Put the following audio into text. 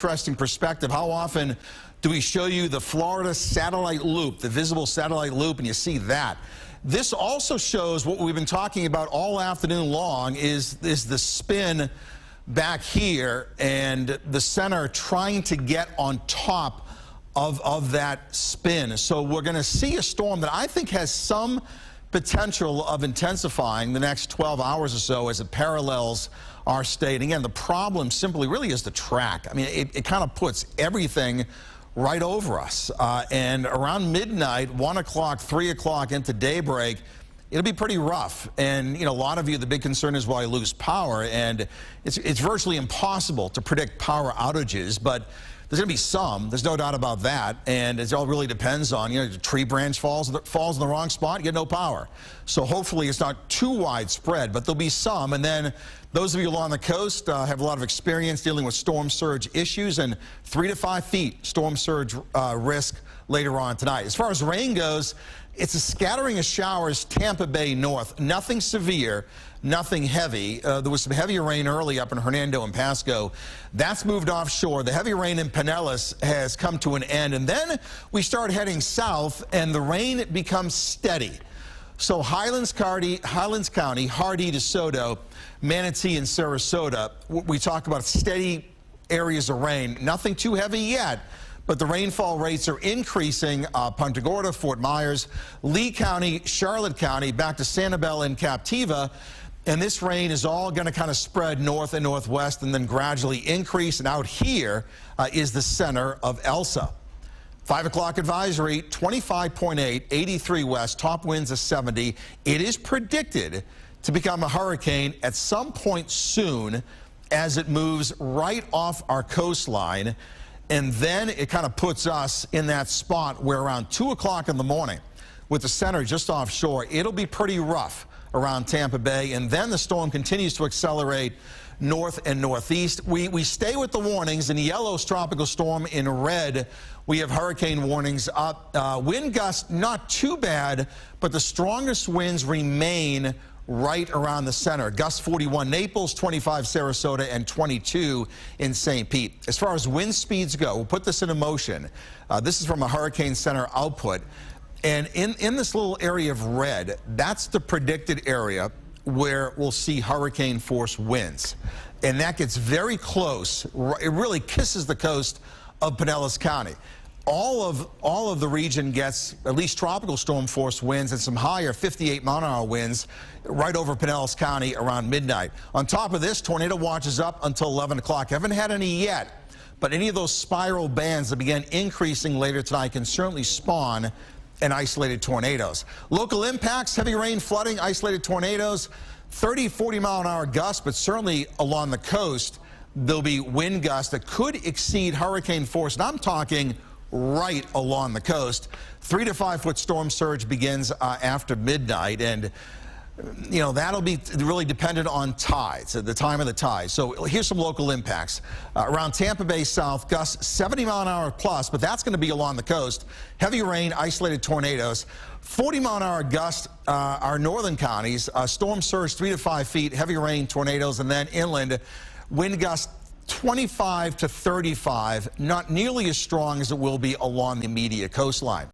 Interesting perspective. How often do we show you the Florida satellite loop, the visible satellite loop, and you see that? This also shows what we've been talking about all afternoon long is the spin back here and the center trying to get on top of that spin. So we're going to see a storm that I think has some potential of intensifying the next 12 hours or so as it parallels our state. And again, the problem simply really is the track. I mean, it kind of puts everything right over us. And around midnight, 1 o'clock, 3 o'clock into daybreak, it'll be pretty rough. And, you know, a lot of you, the big concern is, will I lose power? And it's virtually impossible to predict power outages, but there's going to be some. There's no doubt about that. And it all really depends on, you know, the tree branch falls in the wrong spot, you get no power. So hopefully it's not too widespread, but there'll be some. And then those of you along the coast have a lot of experience dealing with storm surge issues, and 3 to 5 feet storm surge risk later on tonight. As far as rain goes, it's a scattering of showers Tampa Bay north. Nothing severe, nothing heavy. There was some heavy rain early up in Hernando and Pasco. That's moved offshore. The heavy rain in Pinellas has come to an end. And then we start heading south, and the rain becomes steady. So Highlands County, Hardee, DeSoto, Manatee, and Sarasota, we talk about steady areas of rain. Nothing too heavy yet, but the rainfall rates are increasing. Punta Gorda, Fort Myers, Lee County, Charlotte County, back to Sanibel and Captiva. And this rain is all going to kind of spread north and northwest and then gradually increase. And out here is the center of Elsa. 5 o'clock advisory, 25.8, 83 west, top winds of 70. It is predicted to become a hurricane at some point soon as it moves right off our coastline. And then it kind of puts us in that spot where around 2 o'clock in the morning, with the center just offshore, it'll be pretty rough around Tampa Bay. And then the storm continues to accelerate north and northeast. We stay with the warnings. In yellow, tropical storm. In red, we have hurricane warnings up. Wind gusts not too bad, but the strongest winds remain right around the center. Gust 41 Naples, 25 Sarasota, and 22 in St. Pete. As far as wind speeds go, we'll put this into motion. This is from a hurricane center output. And in this little area of red, that's the predicted area where we'll see hurricane force winds. And that gets very close. It really kisses the coast of Pinellas County. All of the region gets at least tropical storm force winds and some higher 58-mile-an-hour winds right over Pinellas County around midnight. On top of this, tornado watch is up until 11 o'clock. Haven't had any yet, but any of those spiral bands that begin increasing later tonight can certainly spawn and isolated tornadoes. Local impacts, heavy rain, flooding, isolated tornadoes, 30, 40-mile-an-hour gusts, but certainly along the coast, there'll be wind gusts that could exceed hurricane force. And I'm talking right along the coast. 3 to 5 foot storm surge begins after midnight, and you know, that'll be really dependent on tides, at the time of the tides. So here's some local impacts. Around Tampa Bay south, gusts 70-mile-an-hour plus, but that's going to be along the coast. Heavy rain, isolated tornadoes. 40-mile-an-hour gusts our northern counties. Storm surge 3 to 5 feet, heavy rain, tornadoes, and then inland, wind gusts 25 to 35, not nearly as strong as it will be along the immediate coastline.